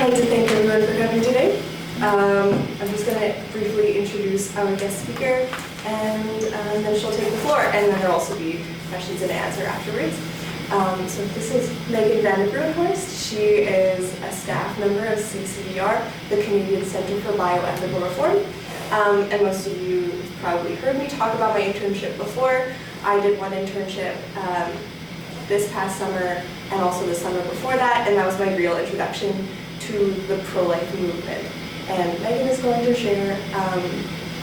like to thank everyone for coming today. I'm just going to briefly introduce our guest speaker, and then she'll take the floor, and then there'll also be questions and answers afterwards. So this is Meagan Vande Bruinhorst. She is a staff member of CCBR, the Canadian Centre for Bioethical Reform. And most of you have probably heard me talk about my internship before. I did one internship this past summer and also the summer before that, and that was my real introduction to the pro-life movement. And Meagan is going to share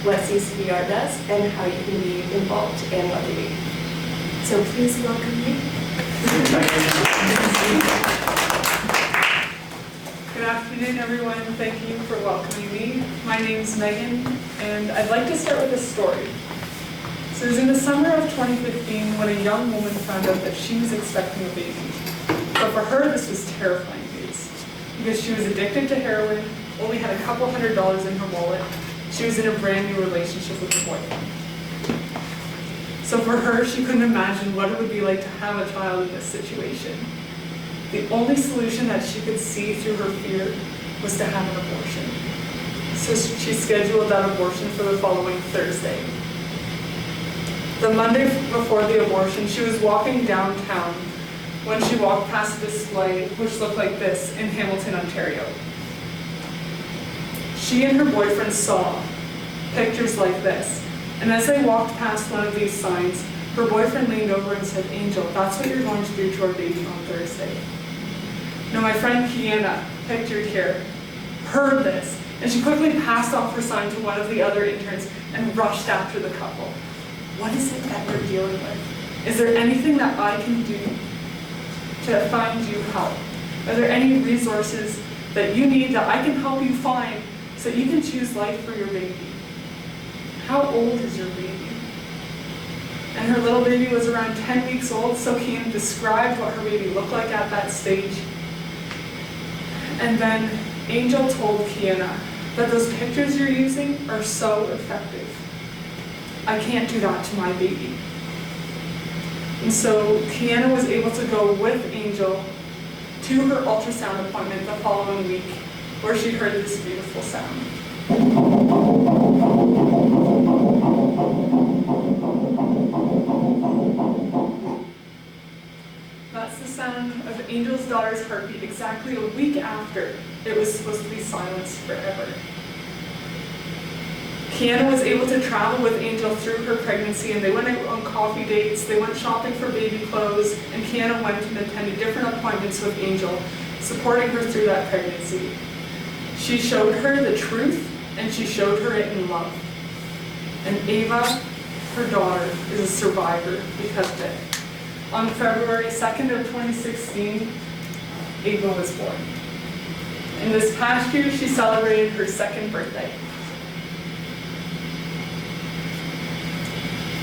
what CCBR does and how you can be involved and what they do. So please welcome me. Good afternoon, everyone. Thank you for welcoming me. My name's Meagan, and I'd like to start with a story. So it was in the summer of 2015 when a young woman found out that she was expecting a baby. But for her, this was terrifying news, because she was addicted to heroin, only had a couple $100s in her wallet. She was in a brand new relationship with her boyfriend. So for her, she couldn't imagine what it would be like to have a child in this situation. The only solution that she could see through her fear was to have an abortion. So she scheduled that abortion for the following Thursday. The Monday before the abortion, she was walking downtown when she walked past a display which looked like this in Hamilton, Ontario. She and her boyfriend saw pictures like this, and as they walked past one of these signs, her boyfriend leaned over and said, "Angel, that's what you're going to do to our baby on Thursday." Now my friend Kiana, pictured here, heard this, and she quickly passed off her sign to one of the other interns and rushed after the couple. "What is it that you're dealing with? Is there anything that I can do to find you help? Are there any resources that you need that I can help you find so you can choose life for your baby? How old is your baby?" And her little baby was around 10 weeks old, so Kiana described what her baby looked like at that stage. And then Angel told Kiana that those pictures you're using are so effective. I can't do that to my baby. And so Kiana was able to go with Angel to her ultrasound appointment the following week, where she heard this beautiful sound. That's the sound of Angel's daughter's heartbeat exactly a week after it was supposed to be silenced forever. Kiana was able to travel with Angel through her pregnancy, and they went out on coffee dates, they went shopping for baby clothes, and Kiana went and attended different appointments with Angel, supporting her through that pregnancy. She showed her the truth, and she showed her it in love. And Ava, her daughter, is a survivor because of it. On February 2nd of 2016, Ava was born. And this past year, she celebrated her second birthday.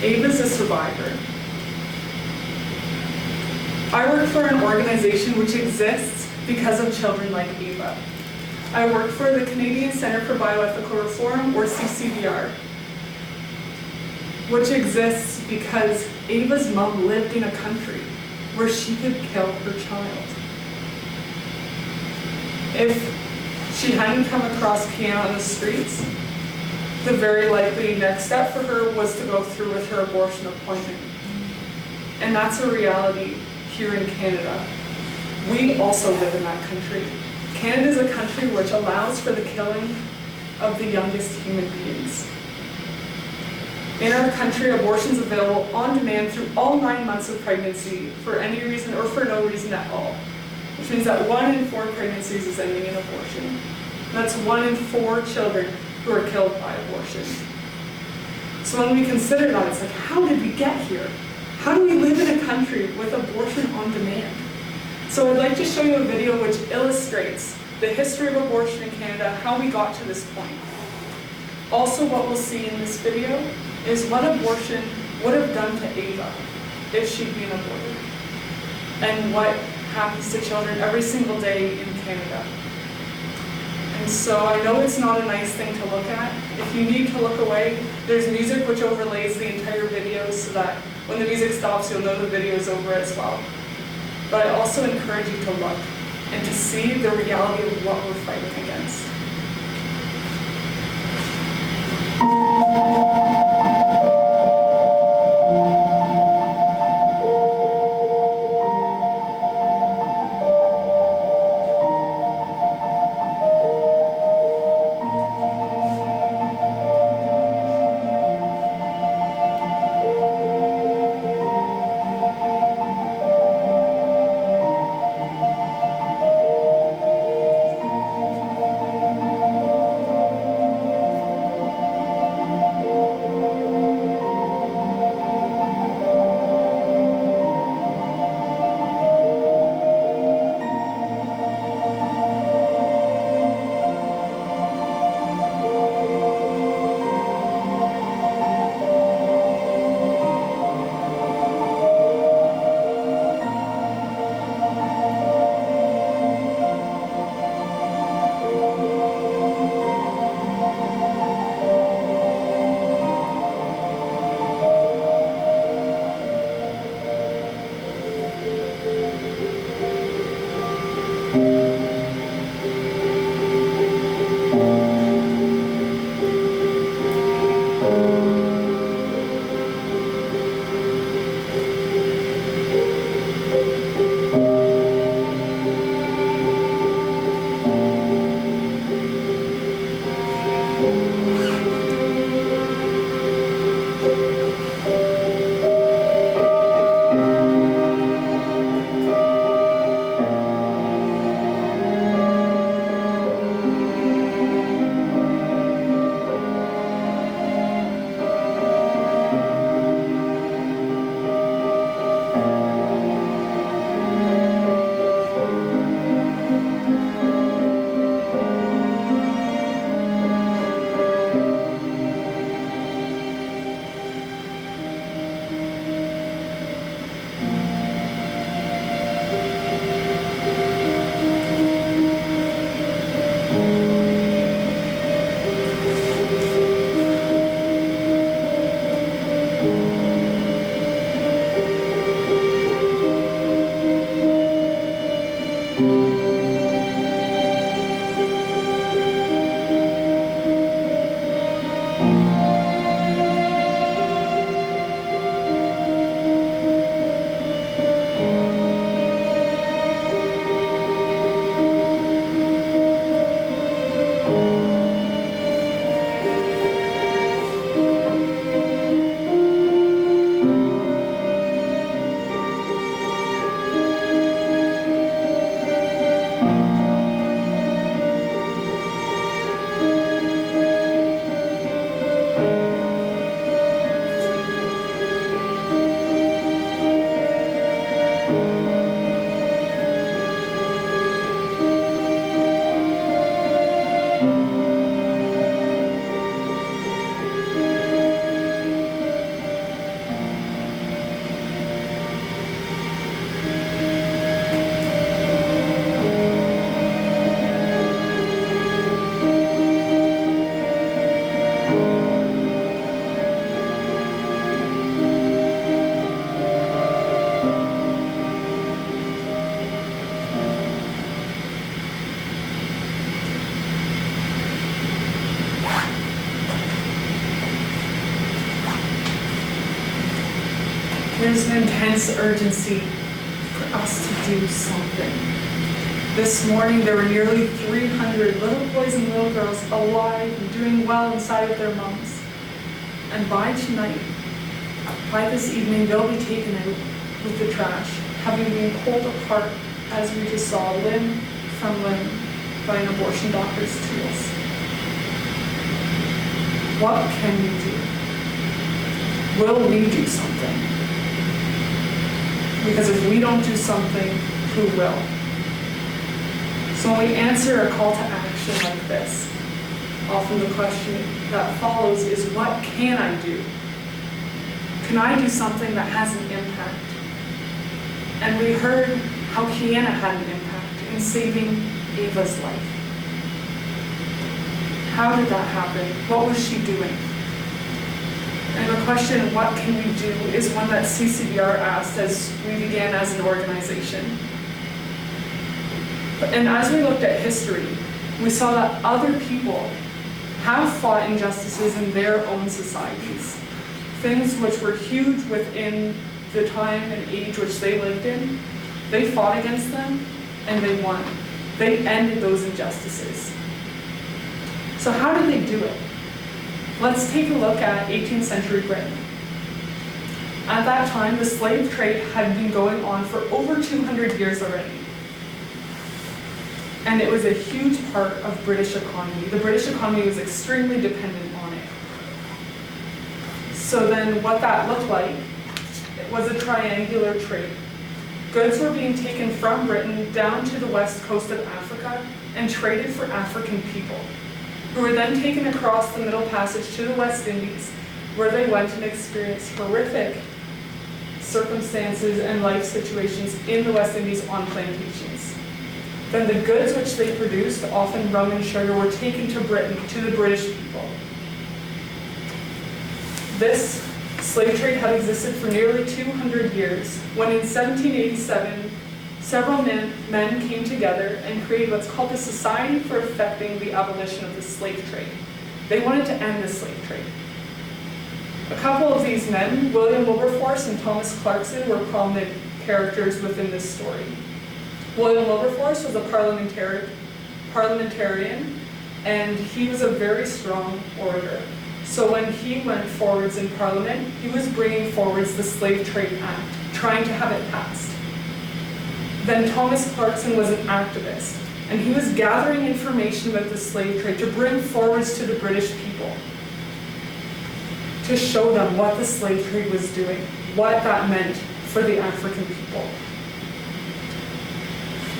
Ava's a survivor. I work for an organization which exists because of children like Ava. I work for the Canadian Centre for Bioethical Reform, or CCBR, which exists because Ava's mom lived in a country where she could kill her child. If she hadn't come across Kiana on the streets, the very likely next step for her was to go through with her abortion appointment. And that's a reality here in Canada. We also live in that country. Canada is a country which allows for the killing of the youngest human beings. In our country, abortion is available on demand through all 9 months of pregnancy for any reason or for no reason at all, which means that 1 in 4 pregnancies is ending in abortion. That's 1 in 4 children who are killed by abortion. So when we consider that, it's like, how did we get here? How do we live in a country with abortion on demand? So I'd like to show you a video which illustrates the history of abortion in Canada, how we got to this point. Also, what we'll see in this video is what abortion would have done to Ava if she'd been aborted, and what happens to children every single day in Canada. And so I know it's not a nice thing to look at. If you need to look away, there's music which overlays the entire video so that when the music stops, you'll know the video is over as well. But I also encourage you to look. and to see the reality of what we're fighting against. There's an intense urgency for us to do something. This morning there were nearly 300 little boys and little girls alive and doing well inside of their moms. And by tonight, by this evening, they'll be taken out with the trash, having been pulled apart, as we just saw, limb from limb, by an abortion doctor's tools. What can we do? Will we do something? Because if we don't do something, who will? So when we answer a call to action like this, often the question that follows is, what can I do? Can I do something that has an impact? And we heard how Kiana had an impact in saving Ava's life. How did that happen? What was she doing? And the question, what can we do, is one that CCBR asked as we began as an organization. And as we looked at history, we saw that other people have fought injustices in their own societies. Things which were huge within the time and age which they lived in, they fought against them and they won. They ended those injustices. So how did they do it? Let's take a look at 18th century Britain. At that time, the slave trade had been going on for over 200 years already. And it was a huge part of British economy. The British economy was extremely dependent on it. So then what that looked like, it was a triangular trade. Goods were being taken from Britain down to the west coast of Africa and traded for African people, who were then taken across the Middle Passage to the West Indies, where they went and experienced horrific circumstances and life situations in the West Indies on plantations. Then the goods which they produced, often rum and sugar, were taken to Britain, to the British people. This slave trade had existed for nearly 200 years, when in 1787, several men came together and created what's called the Society for Effecting the Abolition of the Slave Trade. They wanted to end the slave trade. A couple of these men, William Wilberforce and Thomas Clarkson, were prominent characters within this story. William Wilberforce was a parliamentarian, and he was a very strong orator. So when he went forwards in Parliament, he was bringing forwards the Slave Trade Act, trying to have it passed. Then Thomas Clarkson was an activist, and he was gathering information about the slave trade to bring forwards to the British people, to show them what the slave trade was doing, what that meant for the African people.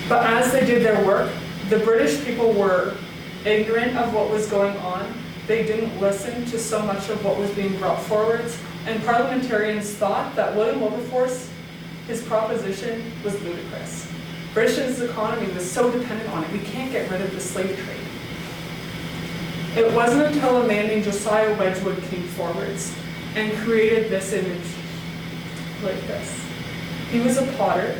But as they did their work, the British people were ignorant of what was going on. They didn't listen to so much of what was being brought forwards, and parliamentarians thought that William Wilberforce, his proposition was ludicrous. Britain's economy was so dependent on it, we can't get rid of the slave trade. It wasn't until a man named Josiah Wedgwood came forwards and created this image like this. He was a potter,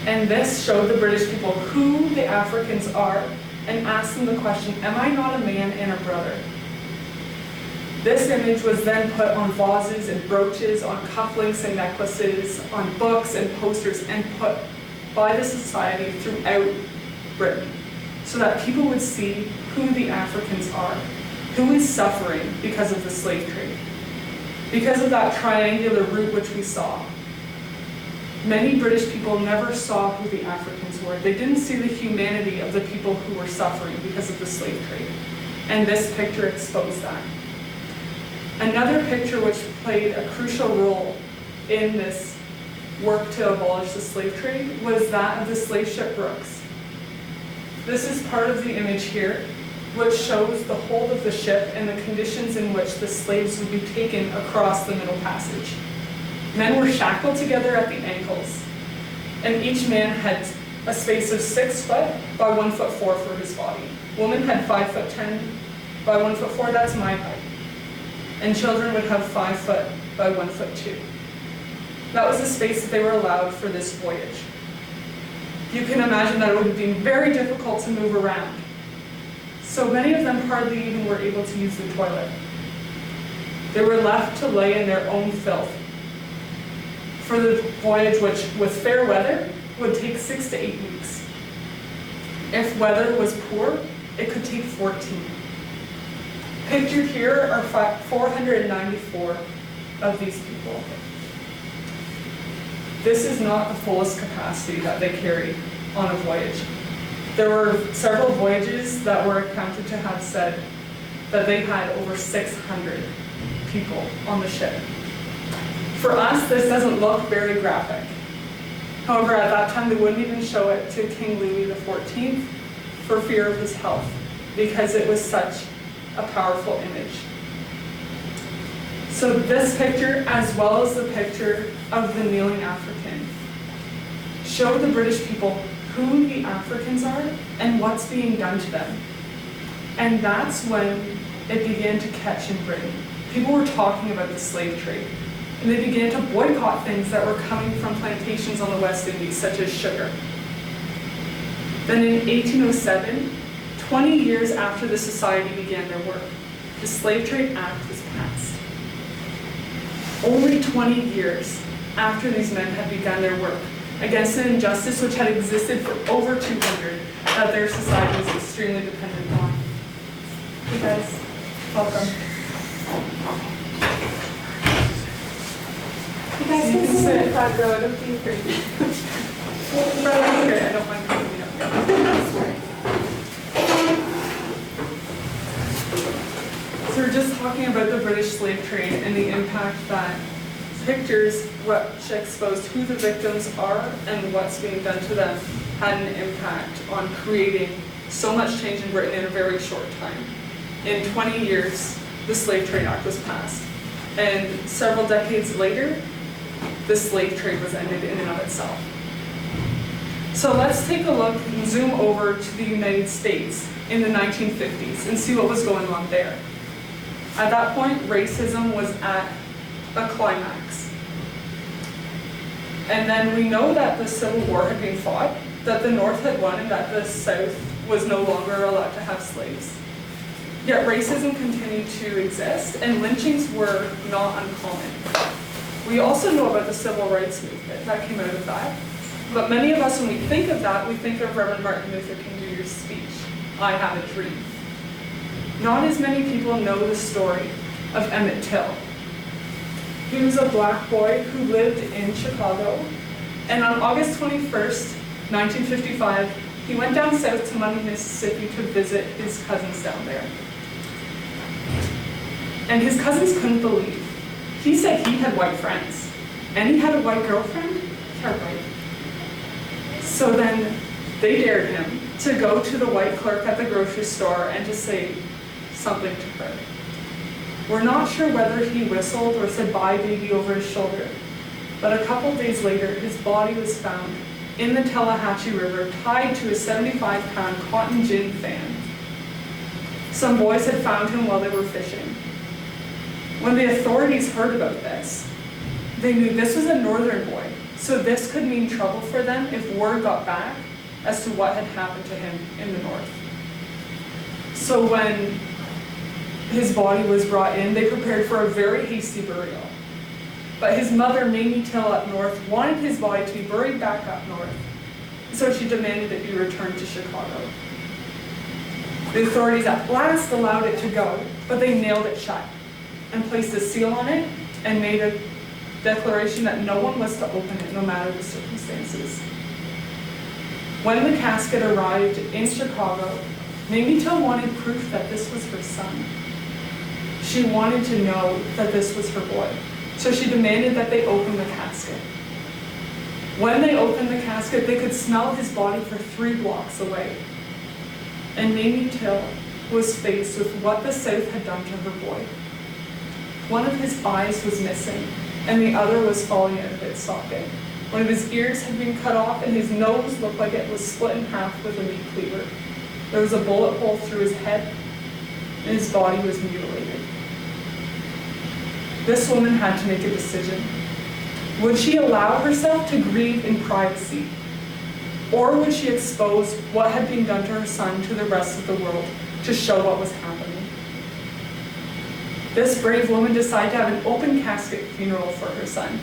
and this showed the British people who the Africans are and asked them the question, am I not a man and a brother? This image was then put on vases and brooches, on cufflinks and necklaces, on books and posters, and put by the society throughout Britain, so that people would see who the Africans are, who is suffering because of the slave trade, because of that triangular route which we saw. Many British people never saw who the Africans were. They didn't see the humanity of the people who were suffering because of the slave trade. And this picture exposed that. Another picture which played a crucial role in this work to abolish the slave trade was that of the slave ship Brooks. This is part of the image here, which shows the hold of the ship and the conditions in which the slaves would be taken across the Middle Passage. Men were shackled together at the ankles, and each man had a space of 6 foot by 1'4" for his body. Women had 5'10" by 1'4", that's my height. And children would have 5 foot by 1'2". That was the space that they were allowed for this voyage. You can imagine that it would have been very difficult to move around. So many of them hardly even were able to use the toilet. They were left to lay in their own filth for the voyage, which with fair weather would take 6 to 8 weeks. If weather was poor, it could take 14. Pictured here are 494 of these people. This is not the fullest capacity that they carried on a voyage. There were several voyages that were accounted to have said that they had over 600 people on the ship. For us, this doesn't look very graphic. However, at that time, they wouldn't even show it to King Louis XIV for fear of his health, because it was such a powerful image. So this picture, as well as the picture of the kneeling African, show the British people who the Africans are and what's being done to them. And that's when it began to catch in Britain. People were talking about the slave trade, and they began to boycott things that were coming from plantations on the West Indies, such as sugar. Then in 1807, 20 years after the society began their work, the Slave Trade Act was passed. Only 20 years after these men had begun their work against an injustice which had existed for over 200 that their society was extremely dependent on. Hey guys, welcome. You guys You can can sit sit. in the front row, don't be afraid. Okay, I don't mind coming up. So we're just talking about the British slave trade and the impact that pictures, which exposed who the victims are and what's being done to them, had an impact on creating so much change in Britain in a very short time. In 20 years, the Slave Trade Act was passed. And several decades later, the slave trade was ended in and of itself. So let's take a look and zoom over to the United States in the 1950s and see what was going on there. At that point, racism was at a climax. And then we know that the Civil War had been fought, that the North had won, and that the South was no longer allowed to have slaves. Yet racism continued to exist, and lynchings were not uncommon. We also know about the civil rights movement that came out of that. But many of us, when we think of that, we think of Reverend Martin Luther King Jr.'s speech, "I have a dream." Not as many people know the story of Emmett Till. He was a black boy who lived in Chicago, and on August 21st, 1955, he went down south to Money, Mississippi to visit his cousins down there. And his cousins couldn't believe. He said he had white friends, and he had a white girlfriend. Yeah, right. So then they dared him to go to the white clerk at the grocery store and to say something to her. We're not sure whether he whistled or said "bye baby" over his shoulder, but a couple days later, his body was found in the Tallahatchie River tied to a 75-pound cotton gin fan. Some boys had found him while they were fishing. When the authorities heard about this, they knew this was a northern boy, so this could mean trouble for them if word got back as to what had happened to him in the north. So when his body was brought in, they prepared for a very hasty burial. But his mother, Mamie Till up north, wanted his body to be buried back up north, so she demanded it be returned to Chicago. The authorities at last allowed it to go, but they nailed it shut and placed a seal on it and made a declaration that no one was to open it, no matter the circumstances. When the casket arrived in Chicago, Mamie Till wanted proof that this was her son. She wanted to know that this was her boy, so she demanded that they open the casket. When they opened the casket, they could smell his body for 3 blocks away. And Mamie Till was faced with what the South had done to her boy. One of his eyes was missing, and the other was falling out of its socket. One of his ears had been cut off, and his nose looked like it was split in half with a meat cleaver. There was a bullet hole through his head, and his body was mutilated. This woman had to make a decision. Would she allow herself to grieve in privacy, or would she expose what had been done to her son to the rest of the world to show what was happening? This brave woman decided to have an open casket funeral for her son.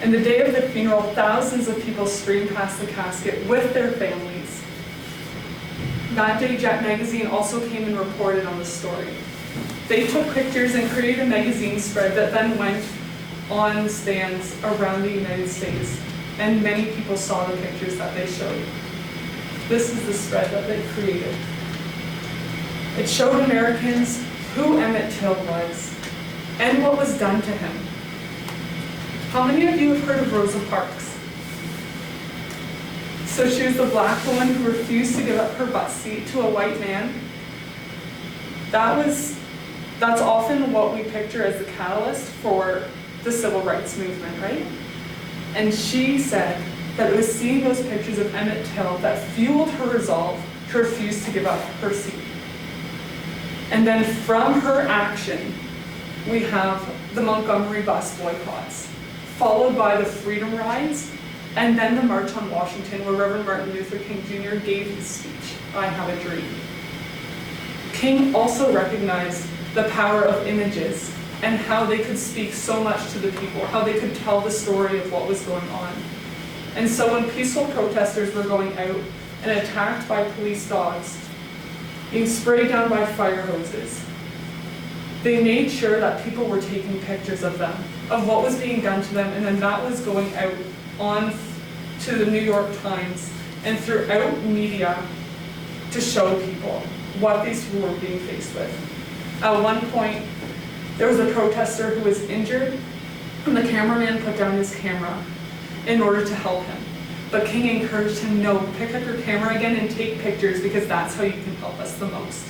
And the day of the funeral, thousands of people streamed past the casket with their families. That day, Jet Magazine also came and reported on the story. They took pictures and created a magazine spread that then went on stands around the United States, and many people saw the pictures that they showed. This is the spread that they created. It showed Americans who Emmett Till was and what was done to him. How many of you have heard of Rosa Parks? So she was the black woman who refused to give up her bus seat to a white man. That's often what we picture as the catalyst for the civil rights movement, right? And she said that it was seeing those pictures of Emmett Till that fueled her resolve to refuse to give up her seat. And then from her action, we have the Montgomery bus boycotts, followed by the freedom rides And then the March on Washington, where Reverend Martin Luther King Jr. gave his speech, I Have a Dream. King also recognized the power of images and how they could speak so much to the people, how they could tell the story of what was going on. And so when peaceful protesters were going out and attacked by police dogs, being sprayed down by fire hoses, they made sure that people were taking pictures of them, of what was being done to them, and then that was going out on to the New York Times and throughout media to show people what these people were being faced with. At one point, there was a protester who was injured, and the cameraman put down his camera in order to help him. But King encouraged him, no, pick up your camera again and take pictures, because that's how you can help us the most.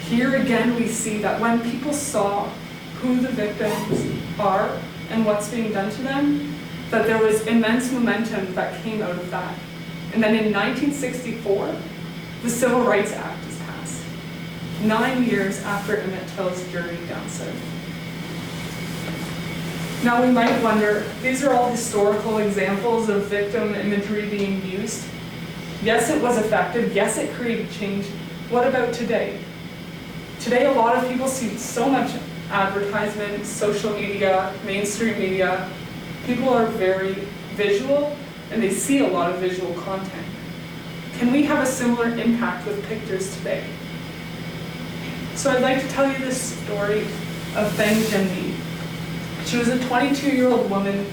Here again we see that when people saw who the victims are and what's being done to them, that there was immense momentum that came out of that. And then in 1964, the Civil Rights Act is passed, 9 years after Emmett Till's journey down south. Now we might wonder, these are all historical examples of victim imagery being used. Yes, it was effective. Yes, it created change. What about today? Today, a lot of people see so much advertisement, social media, mainstream media. People are very visual, and they see a lot of visual content. Can we have a similar impact with pictures today? So I'd like to tell you this story of Meagan Vande. She was a 22-year-old woman,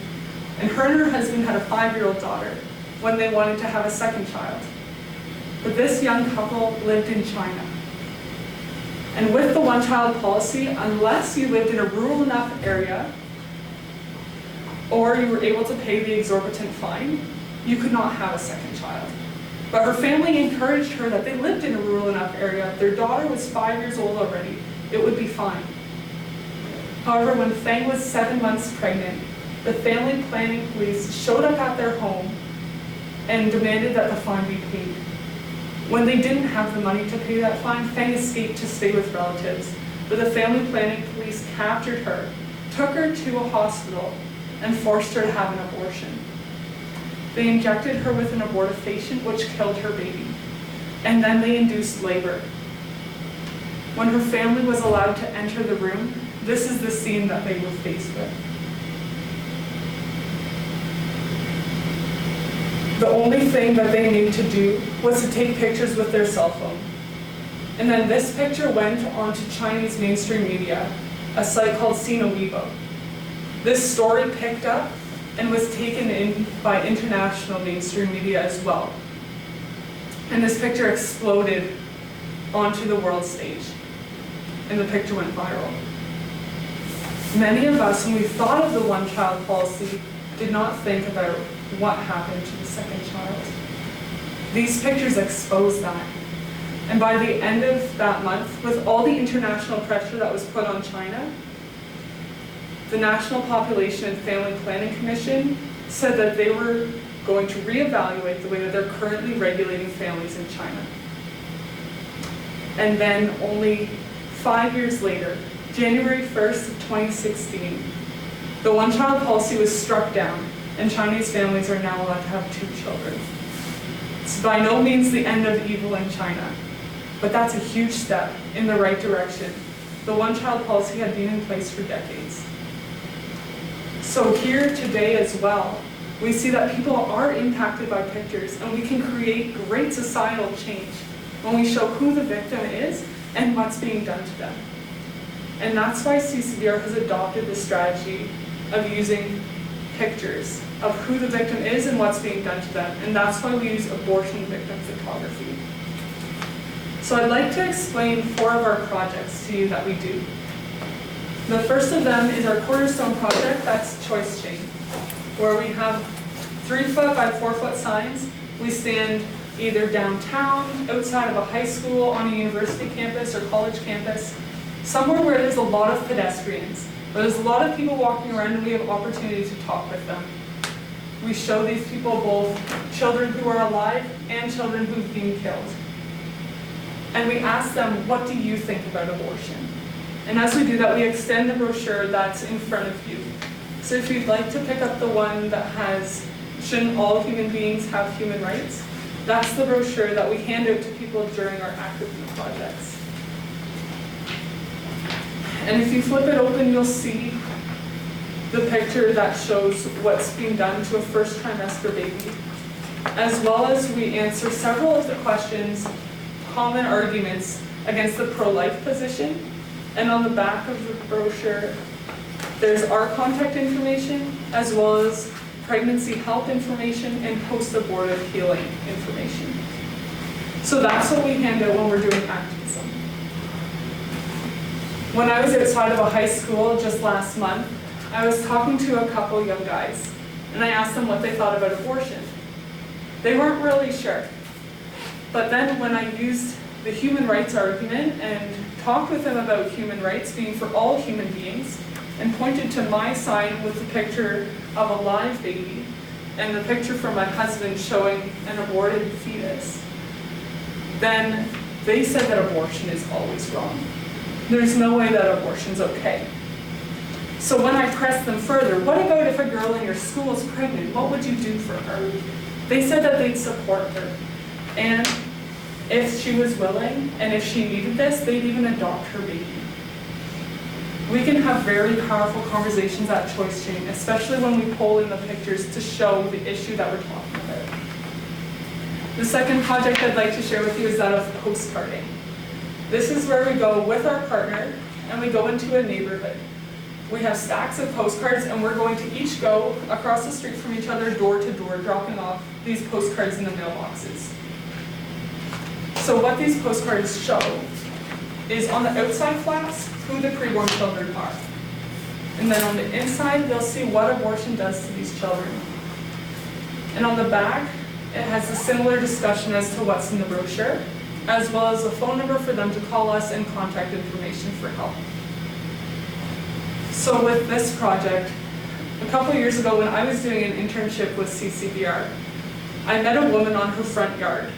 and her husband had a 5-year-old daughter when they wanted to have a second child. But this young couple lived in China. And with the one-child policy, unless you lived in a rural enough area or you were able to pay the exorbitant fine, you could not have a second child. But her family encouraged her that they lived in a rural enough area. Their daughter was 5 years old already. It would be fine. However, when Fang was 7 months pregnant, the family planning police showed up at their home and demanded that the fine be paid. When they didn't have the money to pay that fine, Fang escaped to stay with relatives. But the family planning police captured her, took her to a hospital, and forced her to have an abortion. They injected her with an abortifacient, which killed her baby. And then they induced labor. When her family was allowed to enter the room, this is the scene that they were faced with. The only thing that they knew to do was to take pictures with their cell phone. And then this picture went onto Chinese mainstream media, a site called Sina Weibo. This story picked up and was taken in by international mainstream media as well. And this picture exploded onto the world stage. And the picture went viral. Many of us, when we thought of the one-child policy, did not think about what happened to the second child. These pictures expose that. And by the end of that month, with all the international pressure that was put on China, the National Population and Family Planning Commission said that they were going to reevaluate the way that they're currently regulating families in China. And then only 5 years later, January 1st of 2016, the one-child policy was struck down, and Chinese families are now allowed to have 2 children. It's by no means the end of evil in China, but that's a huge step in the right direction. The one-child policy had been in place for decades. So here today as well, we see that people are impacted by pictures, and we can create great societal change when we show who the victim is and what's being done to them. And that's why CCBR has adopted the strategy of using pictures of who the victim is and what's being done to them. And that's why we use abortion victim photography. So I'd like to explain 4 of our projects to you that we do. The first of them is our cornerstone project, that's Choice Chain, where we have 3-foot by 4-foot signs. We stand either downtown, outside of a high school, on a university campus or college campus, somewhere where there's a lot of pedestrians, where there's a lot of people walking around and we have opportunity to talk with them. We show these people both children who are alive and children who've been killed. And we ask them, what do you think about abortion? And as we do that, we extend the brochure that's in front of you. So if you'd like to pick up the one that has, shouldn't all human beings have human rights? That's the brochure that we hand out to people during our activity projects. And if you flip it open, you'll see the picture that shows what's being done to a first trimester baby, as well as we answer several of the questions, common arguments against the pro-life position. And on the back of the brochure, there's our contact information, as well as pregnancy health information and post-abortive healing information. So that's what we hand out when we're doing activism. When I was outside of a high school just last month, I was talking to a couple young guys, and I asked them what they thought about abortion. They weren't really sure. But then when I used the human rights argument and talked with them about human rights being for all human beings, and pointed to my sign with the picture of a live baby and the picture from my husband showing an aborted fetus, then they said that abortion is always wrong. There's no way that abortion's okay. So when I pressed them further, what about if a girl in your school is pregnant? What would you do for her? They said that they'd support her. And if she was willing, and if she needed this, they'd even adopt her baby. We can have very powerful conversations at Choice Chain, especially when we pull in the pictures to show the issue that we're talking about. The second project I'd like to share with you is that of postcarding. This is where we go with our partner and we go into a neighborhood. We have stacks of postcards and we're going to each go across the street from each other, door to door, dropping off these postcards in the mailboxes. So what these postcards show is on the outside flaps, who the preborn children are. And then on the inside, they'll see what abortion does to these children. And on the back, it has a similar discussion as to what's in the brochure, as well as a phone number for them to call us and contact information for help. So with this project, a couple years ago when I was doing an internship with CCBR, I met a woman on her front yard.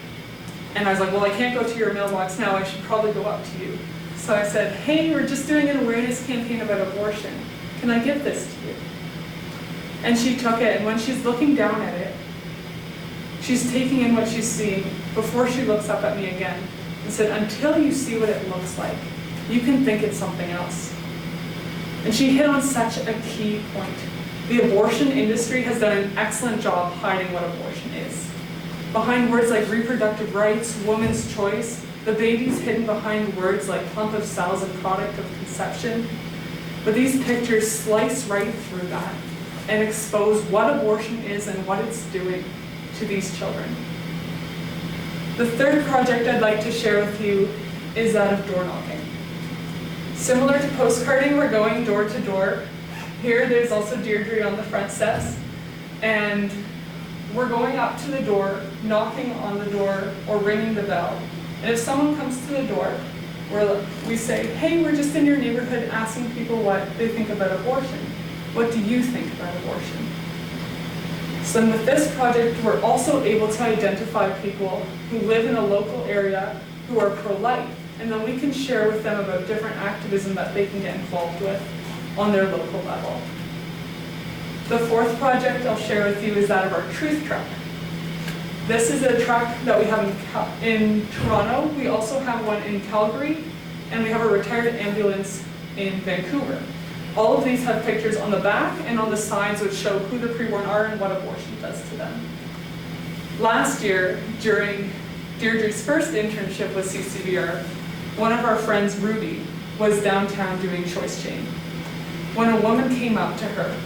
And I was like, well, I can't go to your mailbox now, I should probably go up to you. So I said, hey, we're just doing an awareness campaign about abortion. Can I give this to you? And she took it, and when she's looking down at it, she's taking in what she's seeing before she looks up at me again and said, until you see what it looks like, you can think it's something else. And she hit on such a key point. The abortion industry has done an excellent job hiding what abortion is. Behind words like reproductive rights, woman's choice, the baby's hidden behind words like clump of cells and product of conception. But these pictures slice right through that and expose what abortion is and what it's doing to these children. The third project I'd like to share with you is that of door knocking. Similar to postcarding, we're going door to door. Here, there's also Deirdre on the front steps. And we're going up to the door, knocking on the door, or ringing the bell. And if someone comes to the door, we say, hey, we're just in your neighborhood asking people what they think about abortion. What do you think about abortion? So with this project, we're also able to identify people who live in a local area who are pro-life. And then we can share with them about different activism that they can get involved with on their local level. The fourth project I'll share with you is that of our truth truck. This is a truck that we have in Toronto. We also have one in Calgary, and we have a retired ambulance in Vancouver. All of these have pictures on the back and on the sides which show who the preborn are and what abortion does to them. Last year, during Deirdre's first internship with CCBR, one of our friends, Ruby, was downtown doing Choice Chain. When a woman came up to her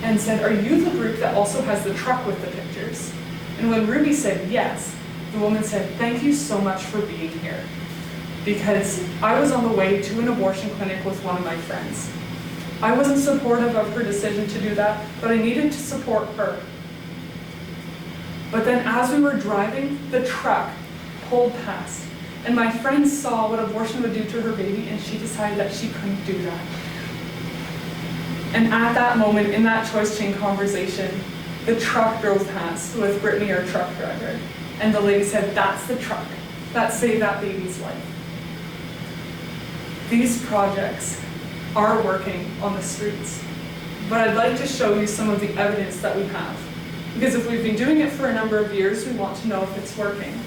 and said, are you the group that also has the truck with the pictures? And when Ruby said yes, the woman said, thank you so much for being here. Because I was on the way to an abortion clinic with one of my friends. I wasn't supportive of her decision to do that, but I needed to support her. But then as we were driving, the truck pulled past. And my friend saw what abortion would do to her baby, and she decided that she couldn't do that. And at that moment, in that Choice Chain conversation, the truck drove past with Brittany, our truck driver. And the lady said, that's the truck that saved that baby's life. These projects are working on the streets. but I'd like to show you some of the evidence that we have. Because if we've been doing it for a number of years, we want to know if it's working.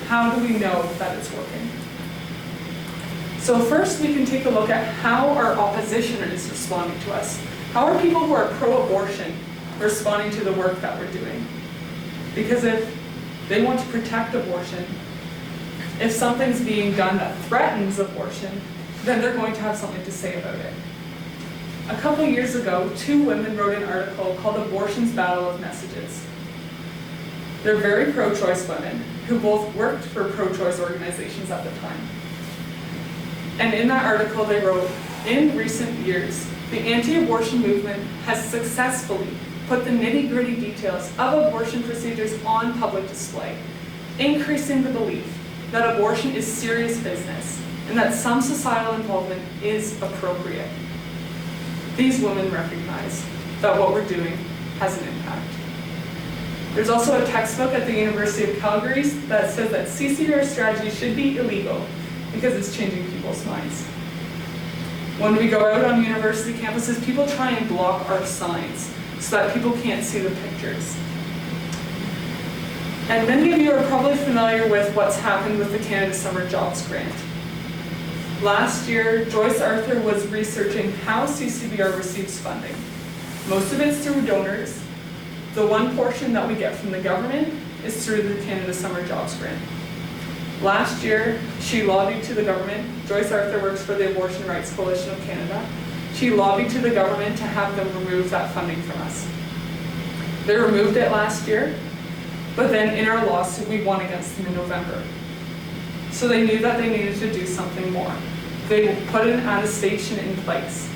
How do we know that it's working? So first we can take a look at how our opposition is responding to us. How are people who are pro-abortion responding to the work that we're doing? Because if they want to protect abortion, if something's being done that threatens abortion, then they're going to have something to say about it. A couple years ago, 2 women wrote an article called Abortion's Battle of Messages. They're very pro-choice women who both worked for pro-choice organizations at the time. And in that article they wrote, in recent years, the anti-abortion movement has successfully put the nitty-gritty details of abortion procedures on public display, increasing the belief that abortion is serious business and that some societal involvement is appropriate. These women recognize that what we're doing has an impact. There's also a textbook at the University of Calgary that says that CCBR strategy should be illegal because it's changing people's minds. When we go out on university campuses, people try and block our signs so that people can't see the pictures. And many of you are probably familiar with what's happened with the Canada Summer Jobs Grant. Last year, Joyce Arthur was researching how CCBR receives funding. Most of it's through donors. The one portion that we get from the government is through the Canada Summer Jobs Grant. Last year, she lobbied to the government. Joyce Arthur works for the Abortion Rights Coalition of Canada. She lobbied to the government to have them remove that funding from us. They removed it last year, but then in our lawsuit, we won against them in November. So they knew that they needed to do something more. They put an attestation in place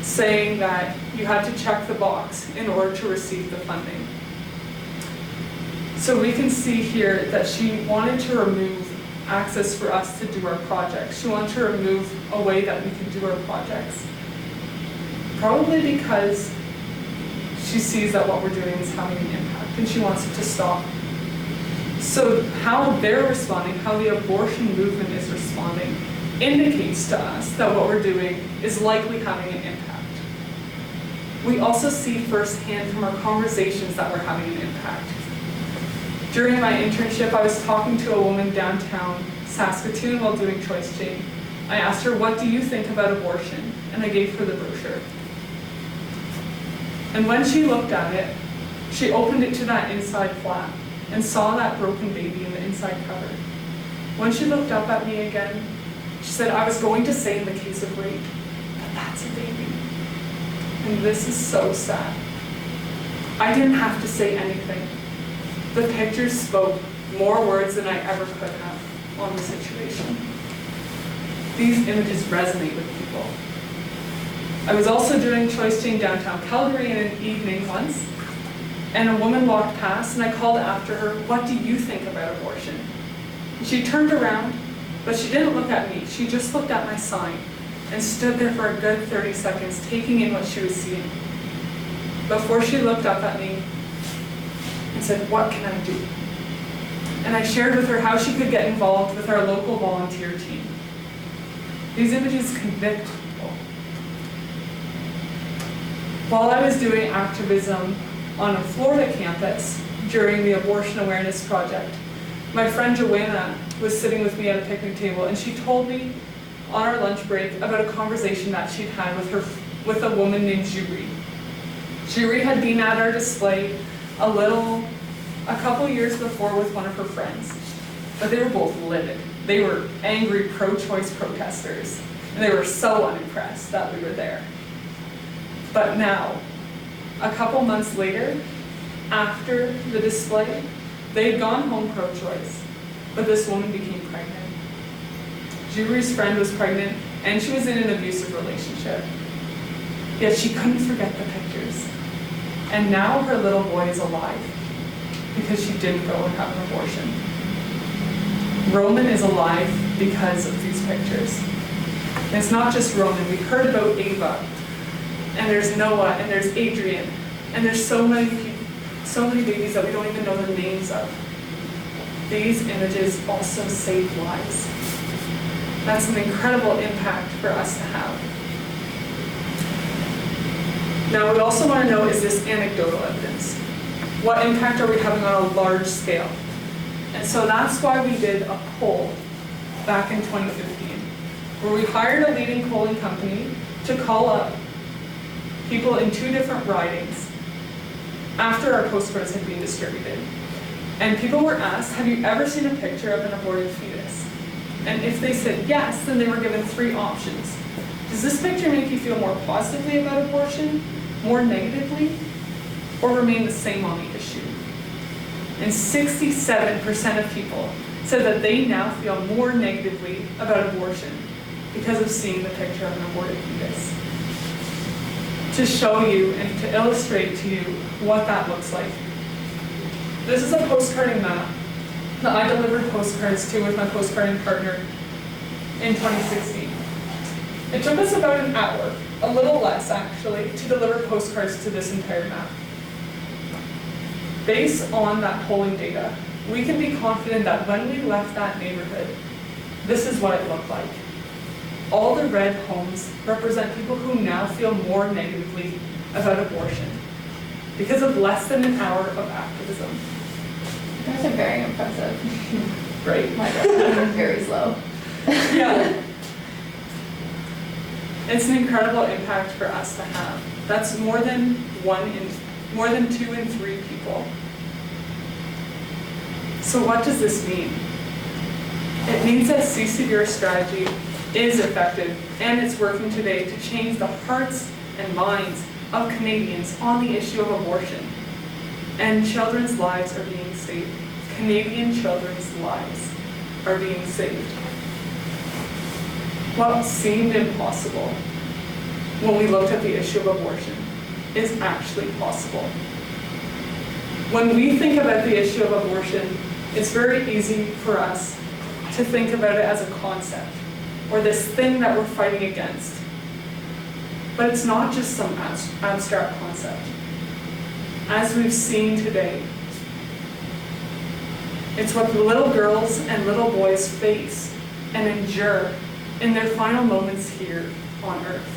saying that you had to check the box in order to receive the funding. So we can see here that she wanted to remove access for us to do our projects. She wanted to remove a way that we could do our projects. Probably because she sees that what we're doing is having an impact and she wants it to stop. So how they're responding, how the abortion movement is responding, indicates to us that what we're doing is likely having an impact. We also see firsthand from our conversations that we're having an impact. During my internship, I was talking to a woman downtown Saskatoon while doing choice chain. I asked her, what do you think about abortion? And I gave her the brochure. And when she looked at it, she opened it to that inside flap and saw that broken baby in the inside cover. When she looked up at me again, she said, I was going to say in the case of rape, but that's a baby. And this is so sad. I didn't have to say anything. The pictures spoke more words than I ever could have on the situation. These images resonate with people. I was also doing choice chain downtown Calgary in an evening once, and a woman walked past and I called after her, what do you think about abortion? And she turned around, but she didn't look at me. She just looked at my sign and stood there for a good 30 seconds, taking in what she was seeing. Before she looked up at me and said, what can I do? And I shared with her how she could get involved with our local volunteer team. These images convict people. While I was doing activism on a Florida campus during the Abortion Awareness Project, my friend Joanna was sitting with me at a picnic table and she told me on our lunch break about a conversation that she'd had with a woman named Jury. Jury had been at our display a couple years before with one of her friends, but they were both livid. They were angry pro-choice protesters, and they were so unimpressed that we were there. But now, a couple months later, after the display, they had gone home pro-choice, but this woman became pregnant. Jury's friend was pregnant, and she was in an abusive relationship. Yet she couldn't forget the pictures. And now her little boy is alive because she didn't go and have an abortion. Roman is alive because of these pictures. And it's not just Roman. We heard about Ava, and there's Noah, and there's Adrian, and there's so many babies that we don't even know the names of. These images also save lives. That's an incredible impact for us to have. Now, we also want to know, is this anecdotal evidence? What impact are we having on a large scale? And so that's why we did a poll back in 2015, where we hired a leading polling company to call up people in 2 different ridings after our postcards had been distributed. And people were asked, have you ever seen a picture of an aborted fetus? And if they said yes, then they were given 3 options. Does this picture make you feel more positively about abortion, more negatively, or remain the same on the issue? And 67% of people said that they now feel more negatively about abortion because of seeing the picture of an aborted fetus. To show you and to illustrate to you what that looks like. This is a postcarding map that I delivered postcards to with my postcarding partner in 2016. It took us about an hour, a little less actually, to deliver postcards to this entire map. Based on that polling data, we can be confident that when we left that neighborhood, this is what it looked like. All the red homes represent people who now feel more negatively about abortion because of less than an hour of activism. You guys are very impressive. Right? My God, is very slow. Yeah. It's an incredible impact for us to have. That's more than 2 in 3 people. So what does this mean? It means that CCBR strategy is effective and it's working today to change the hearts and minds of Canadians on the issue of abortion. And children's lives are being saved. Canadian children's lives are being saved. What seemed impossible when we looked at the issue of abortion is actually possible. When we think about the issue of abortion, it's very easy for us to think about it as a concept or this thing that we're fighting against. But it's not just some abstract concept. As we've seen today, it's what the little girls and little boys face and endure in their final moments here on Earth.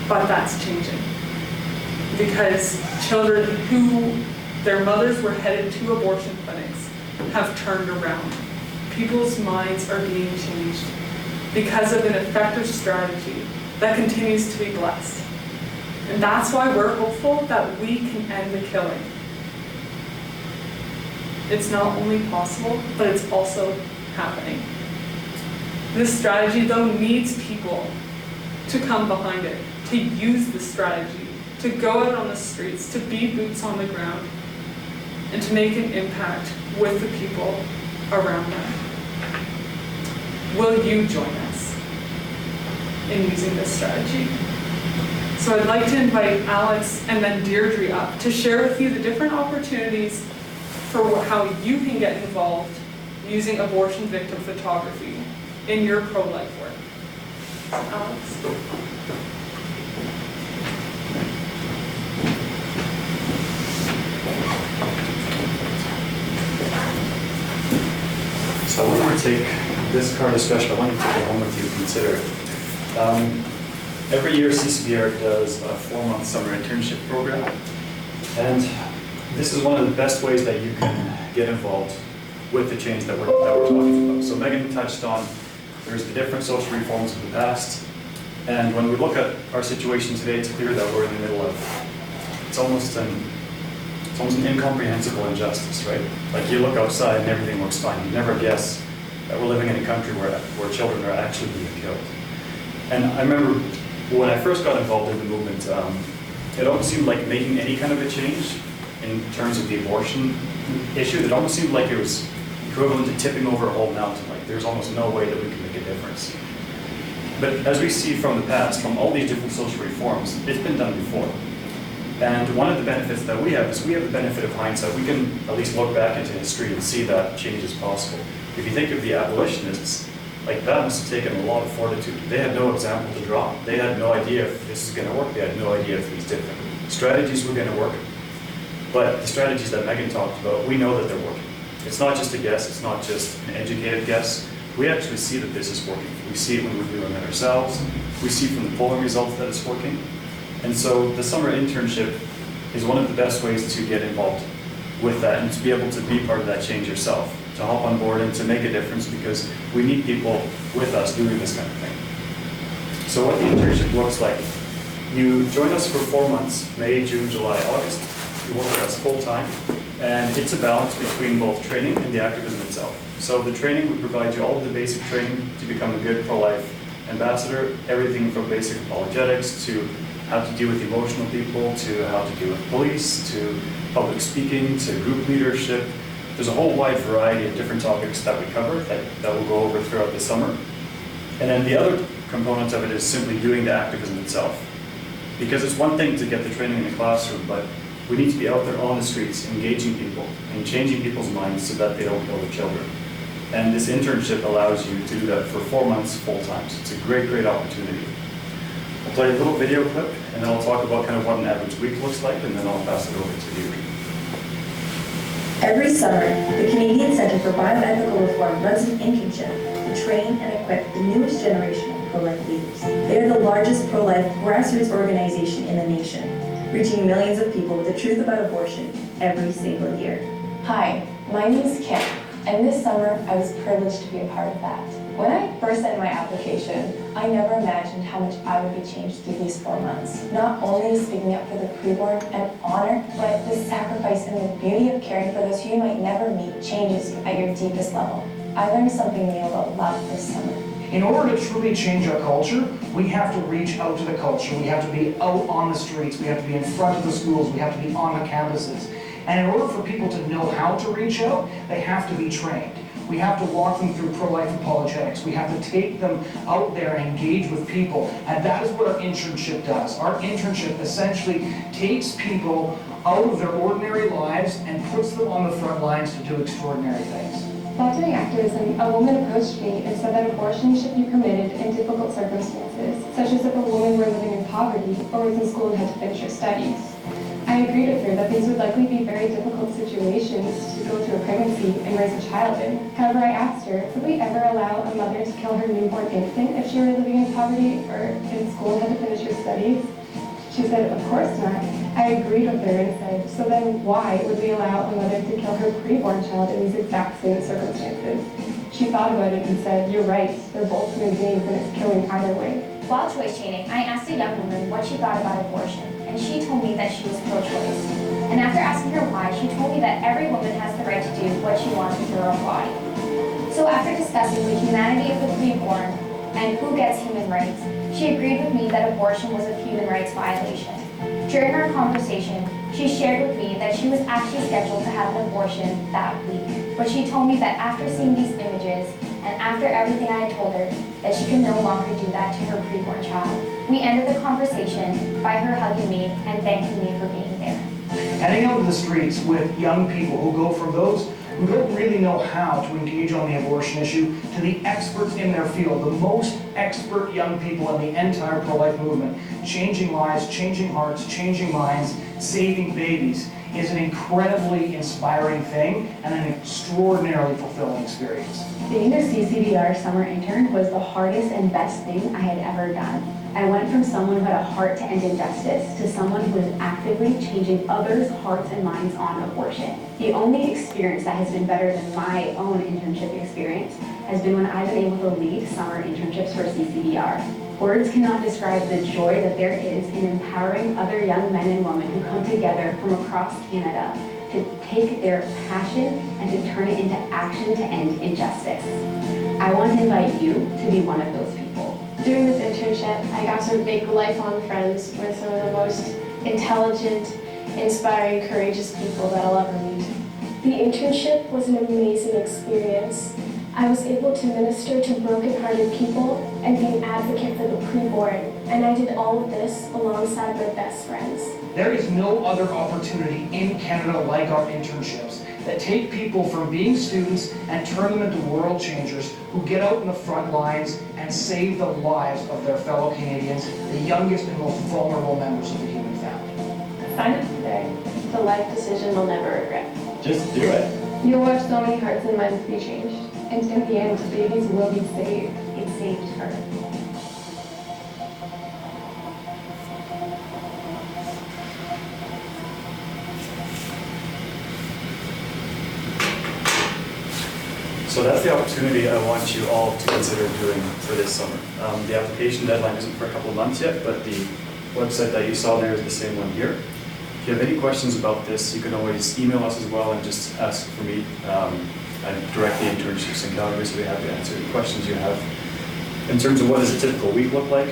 But that's changing because children who their mothers were headed to abortion clinics have turned around. People's minds are being changed because of an effective strategy that continues to be blessed. And that's why we're hopeful that we can end the killing. It's not only possible, but it's also happening. This strategy, though, needs people to come behind it, to use the strategy, to go out on the streets, to be boots on the ground, and to make an impact with the people around them. Will you join us in using this strategy? So I'd like to invite Alex and then Deirdre up to share with you the different opportunities for how you can get involved using abortion victim photography in your pro-life work. Alex? So I want to take this card discussion, I want to take it home with you to consider it. Every year CCBR does a 4-month summer internship program, and this is one of the best ways that you can get involved with the change that we're talking about. So Meagan touched on there's the different social reforms of the past, and when we look at our situation today, it's clear that we're in the middle of it's almost an incomprehensible injustice, right? Like you look outside and everything looks fine. You never guess that we're living in a country where children are actually being killed. And I remember when I first got involved in the movement, it almost seemed like making any kind of a change in terms of the abortion issue, it almost seemed like it was equivalent to tipping over a whole mountain. Like there's almost no way that we can make a difference. But as we see from the past, from all these different social reforms, it's been done before. And one of the benefits that we have is we have the benefit of hindsight. We can at least look back into history and see that change is possible. If you think of the abolitionists, like that must have taken a lot of fortitude. They had no example to draw. They had no idea if this is going to work. They had no idea if these different strategies were going to work. But the strategies that Meagan talked about, we know that they're working. It's not just a guess. It's not just an educated guess. we actually see that this is working. We see it when we're doing it ourselves. We see from the polling results that it's working. And so the summer internship is one of the best ways to get involved with that and to be able to be part of that change yourself, to hop on board and to make a difference, because we need people with us doing this kind of thing. So what the internship looks like: you join us for 4 months, May, June, July, August. You work with us full time, and it's a balance between both training and the activism itself. So the training, we provide you all of the basic training to become a good pro-life ambassador, everything from basic apologetics to how to deal with emotional people, to how to deal with police, to public speaking, to group leadership. There's a whole wide variety of different topics that we cover that we'll go over throughout the summer. And then the other component of it is simply doing the activism itself. Because it's one thing to get the training in the classroom, but we need to be out there on the streets, engaging people and changing people's minds so that they don't kill their children. And this internship allows you to do that for 4 months full time. So it's a great, great opportunity. I'll play a little video clip, and then I'll talk about kind of what an average week looks like, and then I'll pass it over to you. Every summer, the Canadian Centre for Bioethical Reform runs an internship to train and equip the newest generation of pro-life leaders. They are the largest pro-life grassroots organization in the nation, reaching millions of people with the truth about abortion every single year. Hi, my name is Kim, and this summer I was privileged to be a part of that. When I first sent my application, I never imagined how much I would be changed through these 4 months. Not only speaking up for the preborn and honor, but the sacrifice and the beauty of caring for those who you might never meet changes you at your deepest level. I learned something new about love this summer. In order to truly change our culture, we have to reach out to the culture. We have to be out on the streets. We have to be in front of the schools. We have to be on the campuses. And in order for people to know how to reach out, they have to be trained. We have to walk them through pro-life apologetics. We have to take them out there and engage with people. And that is what our internship does. Our internship essentially takes people out of their ordinary lives and puts them on the front lines to do extraordinary things. While doing activism, a woman approached me and said that abortion should be permitted in difficult circumstances, such as if a woman were living in poverty or was in school and had to finish her studies. I agreed with her that these would likely be very difficult situations to go through a pregnancy and raise a child in. However, I asked her, would we ever allow a mother to kill her newborn infant if she were living in poverty or in school and had to finish her studies? She said, of course not. I agreed with her and said, so then why would we allow a mother to kill her preborn child in these exact same circumstances? She thought about it and said, you're right, they're both human beings and it's killing either way. While choice training, I asked a young woman what she thought about abortion, and she told me that she was pro-choice. And after asking her why, she told me that every woman has the right to do what she wants with her own body. So after discussing the humanity of the preborn and who gets human rights, she agreed with me that abortion was a human rights violation. During our conversation, she shared with me that she was actually scheduled to have an abortion that week. But she told me that after seeing these images, and after everything I had told her, that she could no longer do that to her preborn child. We ended the conversation by her hugging me and thanking me for being there. Heading out to the streets with young people who go from those who don't really know how to engage on the abortion issue to the experts in their field, the most expert young people in the entire pro-life movement, changing lives, changing hearts, changing minds, saving babies, is an incredibly inspiring thing and an extraordinarily fulfilling experience. Being a CCBR summer intern was the hardest and best thing I had ever done. I went from someone who had a heart to end injustice to someone who is actively changing others' hearts and minds on abortion. The only experience that has been better than my own internship experience has been when I've been able to lead summer internships for CCBR. Words cannot describe the joy that there is in empowering other young men and women who come together from across Canada to take their passion and to turn it into action to end injustice. I want to invite you to be one of those people. During this internship, I got to make lifelong friends with some of the most intelligent, inspiring, courageous people that I'll ever meet. The internship was an amazing experience. I was able to minister to broken-hearted people and be an advocate for the preborn, and I did all of this alongside my best friends. There is no other opportunity in Canada like our internships that take people from being students and turn them into world changers who get out in the front lines and save the lives of their fellow Canadians, the youngest and most vulnerable members of the human family. Sign up today. It's a life decision we'll never regret. Just do it. You'll watch so many hearts and minds be changed, and in the end, babies will be saved. It saved her. So that's the opportunity I want you all to consider doing for this summer. The application deadline isn't for a couple of months yet, but the website that you saw there is the same one here. If you have any questions about this, you can always email us as well and just ask for me. I direct the internships in Calgary, so we have to answer any questions you have. In terms of what does a typical week look like,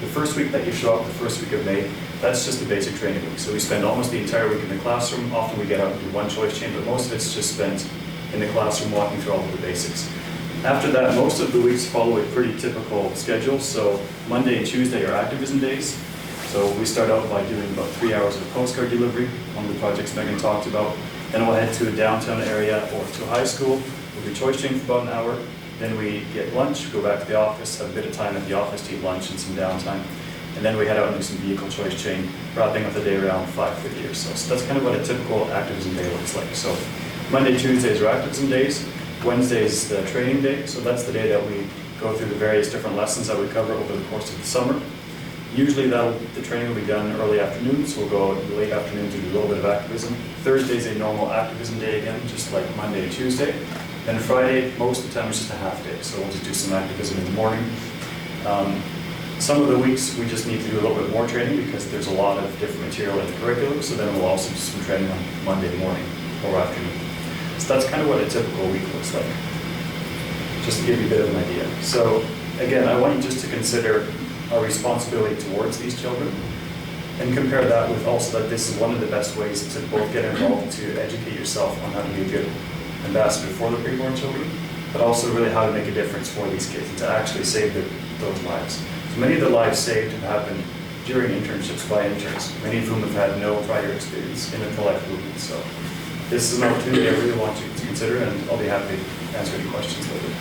the first week that you show up, the first week of May, that's just a basic training week. So we spend almost the entire week in the classroom. Often we get out and do one choice change, but most of it's just spent in the classroom walking through all of the basics. After that, most of the weeks follow a pretty typical schedule. So Monday and Tuesday are activism days. So we start out by doing about 3 hours of postcard delivery, one of the projects Megan talked about. Then we'll head to a downtown area or to a high school. We'll do choice change for about an hour. Then we get lunch, go back to the office, have a bit of time at the office to eat lunch and some downtime. And then we head out and do some vehicle choice change, wrapping up the day around 5:50 or so. So that's kind of what a typical activism day looks like. So Monday, Tuesdays are activism days. Wednesday is the training day. So that's the day that we go through the various different lessons that we cover over the course of the summer. Usually the training will be done early afternoon, so we'll go out in the late afternoon to do a little bit of activism. Thursday is a normal activism day again, just like Monday and Tuesday. Then Friday, most of the time, is just a half day, so we'll just do some activism in the morning. Some of the weeks we just need to do a little bit more training because there's a lot of different material in the curriculum, so then we'll also do some training on Monday morning or afternoon. So that's kind of what a typical week looks like, just to give you a bit of an idea. So again, I want you just to consider our responsibility towards these children and compare that with also that this is one of the best ways to both get involved to educate yourself on how to be a good ambassador for the preborn children, but also really how to make a difference for these kids and to actually save those lives. So many of the lives saved have happened during internships by interns, many of whom have had no prior experience in the pro-life movement. So this is an opportunity I really want you to consider, and I'll be happy to answer any questions later.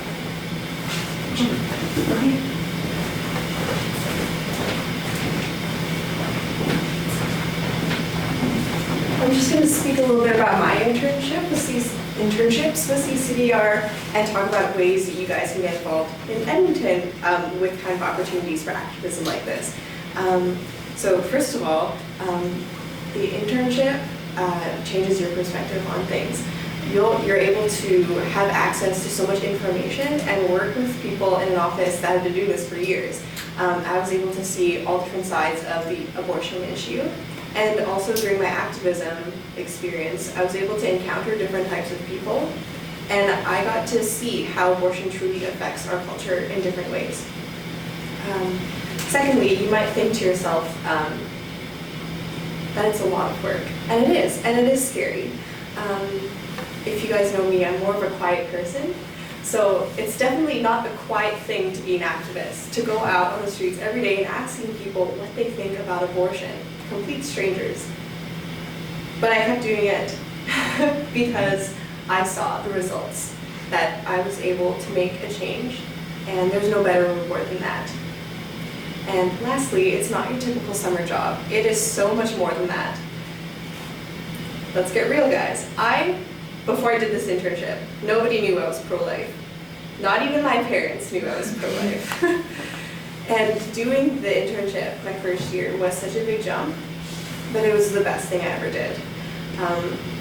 I'm just going to speak a little bit about my internships with CCBR and talk about ways that you guys can get involved in Edmonton with kind of opportunities for activism like this. So first of all, the internship changes your perspective on things. You're able to have access to so much information and work with people in an office that have been doing this for years. I was able to see all different sides of the abortion issue. And also during my activism experience, I was able to encounter different types of people, and I got to see how abortion truly affects our culture in different ways. Secondly, you might think to yourself that it's a lot of work, and it is scary. If you guys know me, I'm more of a quiet person, so it's definitely not a quiet thing to be an activist, to go out on the streets every day and asking people what they think about abortion. Complete strangers. But I kept doing it because I saw the results, that I was able to make a change, and there's no better reward than that. And lastly, it's not your typical summer job. It is so much more than that. Let's get real, guys. Before I did this internship, nobody knew I was pro-life. Not even my parents knew I was pro-life. And doing the internship my first year was such a big jump, but it was the best thing I ever did.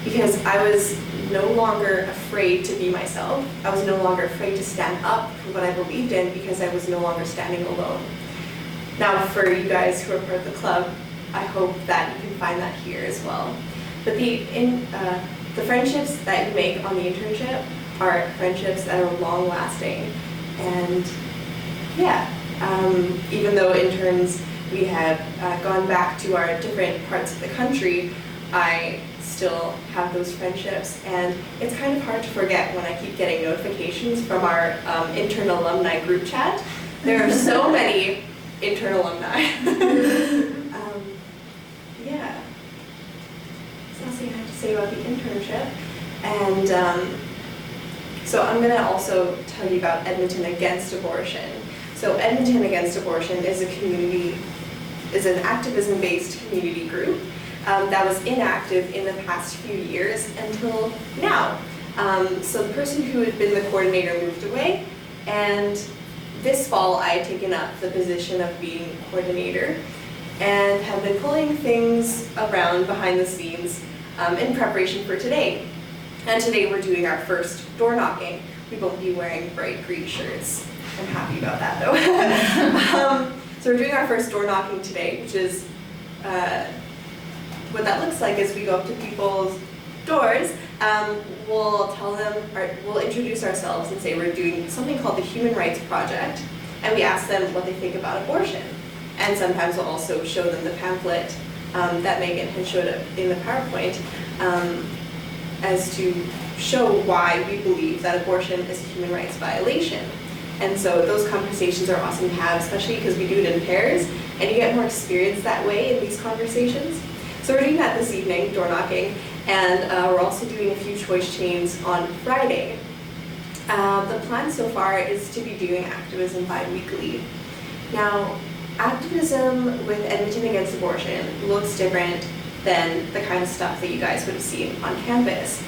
Because I was no longer afraid to be myself. I was no longer afraid to stand up for what I believed in because I was no longer standing alone. Now for you guys who are part of the club, I hope that you can find that here as well. But the friendships that you make on the internship are friendships that are long lasting. And yeah. Even though interns, we have gone back to our different parts of the country, I still have those friendships, and it's kind of hard to forget when I keep getting notifications from our intern alumni group chat. There are so many intern alumni. Yeah. So that's what I have to say about the internship. And so I'm going to also tell you about Edmonton Against Abortion. So Edmonton Against Abortion is an activism-based community group that was inactive in the past few years until now. So the person who had been the coordinator moved away, and this fall I had taken up the position of being coordinator and have been pulling things around behind the scenes in preparation for today. And today we're doing our first door knocking. We won't be wearing bright green shirts. I'm happy about that though. So we're doing our first door knocking today, which is, what that looks like is we go up to people's doors, we'll tell them, or we'll introduce ourselves and say we're doing something called the Human Rights Project, and we ask them what they think about abortion. And sometimes we'll also show them the pamphlet that Meagan had showed up in the PowerPoint as to show why we believe that abortion is a human rights violation. And so those conversations are awesome to have, especially because we do it in pairs, and you get more experience that way in these conversations. So we're doing that this evening, door knocking, and we're also doing a few choice chains on Friday. The plan so far is to be doing activism bi-weekly. Now, activism with Edmonton Against Abortion looks different than the kind of stuff that you guys would have seen on campus.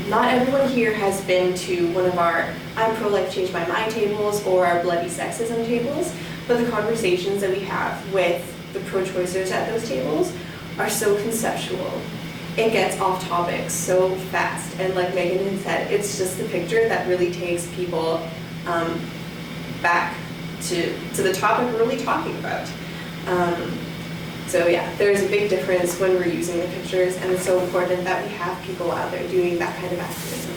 Not everyone here has been to one of our I'm Pro-Life Change My Mind tables or our Bloody Sexism tables, but the conversations that we have with the pro-choicers at those tables are so conceptual. It gets off topic so fast, and like Meagan had said, it's just the picture that really takes people back to the topic we're really talking about. So yeah, there's a big difference when we're using the pictures, and it's so important that we have people out there doing that kind of activism.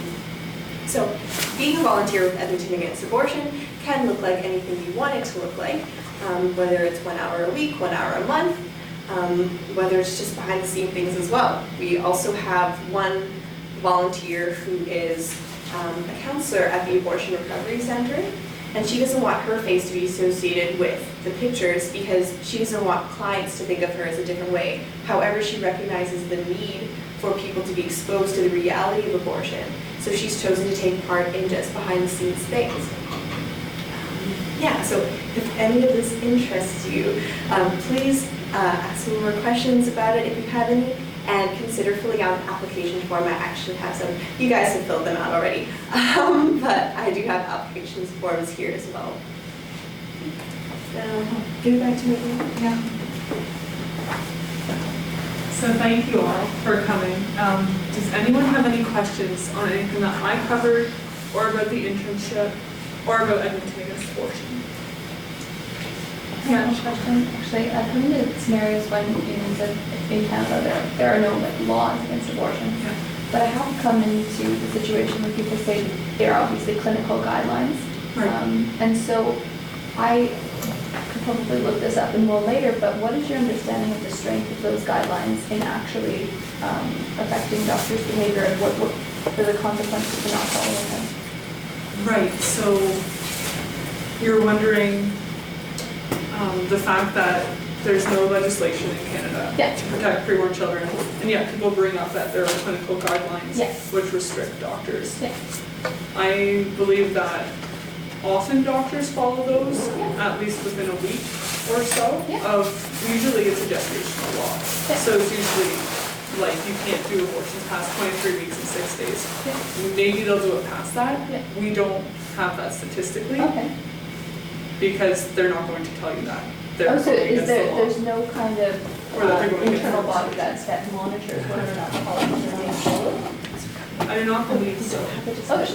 So being a volunteer with Edmonton Against Abortion can look like anything you want it to look like, whether it's 1 hour a week, 1 hour a month, whether it's just behind the scene things as well. We also have one volunteer who is a counselor at the Abortion Recovery Center, and she doesn't want her face to be associated with the pictures because she doesn't want clients to think of her as a different way. However, she recognizes the need for people to be exposed to the reality of abortion, so she's chosen to take part in just behind the scenes things. Yeah, so if any of this interests you, please ask me more questions about it if you have any, and consider filling out an application form. I actually have some. You guys have filled them out already, but I do have application forms here as well. So, give it back to me. Yeah. So thank you all for coming. Does anyone have any questions on anything that I covered, or about the internship, or about Edmonton Against Abortion? I have a question. Actually, I've come into scenarios when in Canada there are no laws against abortion. Yeah. But I have come into the situation where people say there are obviously clinical guidelines. Right. And so I could probably look this up and more later, but what is your understanding of the strength of those guidelines in actually affecting doctors' behavior, and what are the consequences for not following them? Right, so you're wondering the fact that there's no legislation in Canada to protect preborn children, and yet people bring up that there are clinical guidelines which restrict doctors. I believe that often doctors follow those, at least within a week or so of, usually it's a gestational law. So it's usually like you can't do abortions past 23 weeks and 6 days. Maybe they'll do it past that. We don't have that statistically because they're not going to tell you that. Oh, so is there's no kind of internal body that monitors whether or not the policies are being followed? I do not believe so. Because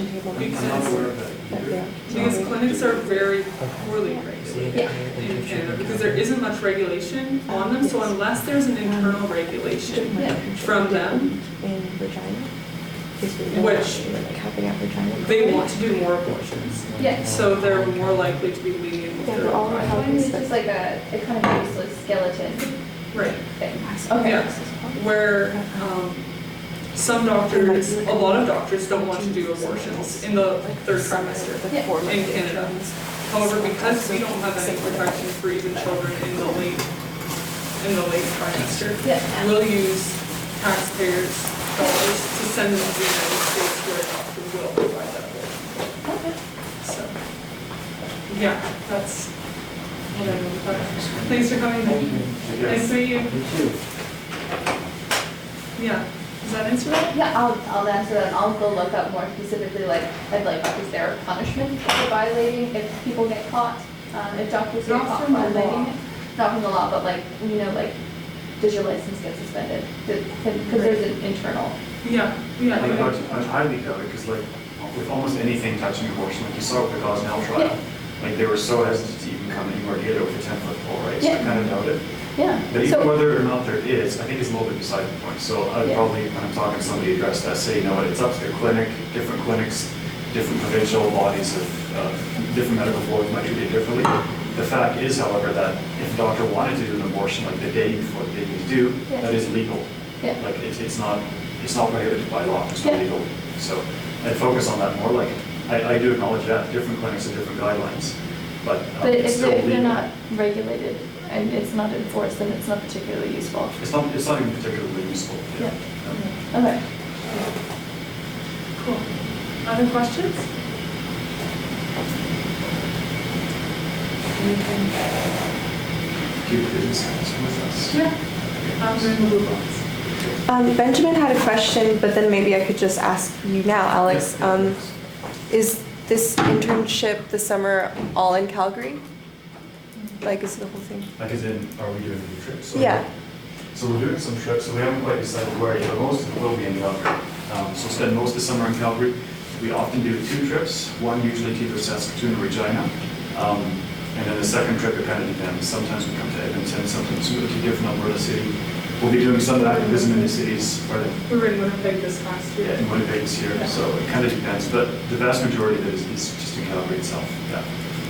clinics are very poorly regulated in Canada because there isn't much regulation on them. So unless there's an internal regulation from them, which they want to do more abortions. So they're more likely to be lenient with their guidelines. It's just like a kind of useless skeleton Right. thing. Yeah. Where some doctors, a lot of doctors don't want to do abortions in the third trimester in Canada. However, because we don't have any protection for even children in the late trimester, we'll use taxpayers' dollars to send them to the United States where a doctor will provide that abortion. So, yeah, that's what I know about it. Thanks for coming. Nice to meet you. Yeah. Does that answer that? Yeah, I'll answer that, and I'll go look up more specifically, like, is there a punishment for violating if people get caught? If doctors get Not caught from the violating law. it? Not from the law, but like, like, does your license get suspended? Because there's an internal. Yeah. I'd highly doubt it, because like, with almost anything touching abortion, like you saw with the Gosnell trial, like they were so hesitant to even come anywhere near it over 10-foot pole, right? So I Yeah. kind of doubt it. Yeah. But even So, whether or not there is, I think it's a little bit beside the point. So I'd Yeah. probably, when I'm talking to somebody, address that, say, you know what, it's up to the clinic, different clinics, different provincial bodies of different medical boards might treat it differently. The fact is, however, that if a doctor wanted to do an abortion like the day before the baby is due, Yeah. that is legal. Yeah. Like it's not prohibited by law, it's not Yeah. legal. So I'd focus on that more. Like I do acknowledge that different clinics have different guidelines, but but it's if still they're legal. not regulated and it's not enforced, then it's not particularly useful. It's not even particularly useful. Yeah. No. Okay. Cool. Other questions? Do you business with us? Yeah. I'm going to move on. Benjamin had a question, but then maybe I could just ask you now, Alex. Yeah. Is this internship this summer all in Calgary? Like, is the whole thing? Like as in, are we doing new trips? Yeah. So we're doing some trips, so we haven't quite decided where yet, but most of it will be in Calgary. So we'll spend most of the summer in Calgary. We often do 2 trips, one usually to either Saskatoon or Regina. And then the second trip, it kind of depends. Sometimes we come to Edmonton, sometimes we go to a different Alberta city. We'll be doing some activism in the cities, or We were in Winnipeg this past year. in Winnipeg this year, so it kind of depends. But the vast majority of it is just in Calgary itself, yeah.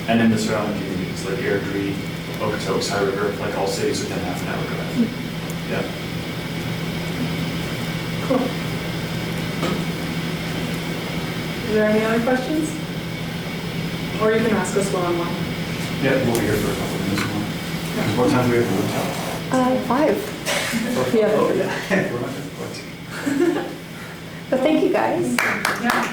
And then the surrounding communities like Airdrie, Okotoks, High River, like all cities within half an hour drive. Yeah. Cool. Is there any other questions? Or you can ask us one-on-one. Yeah, we'll be here for a couple of minutes more. Because what time do we have to leave town? 5. Yeah. Oh, yeah. We're not going to. But thank you, guys. Yeah.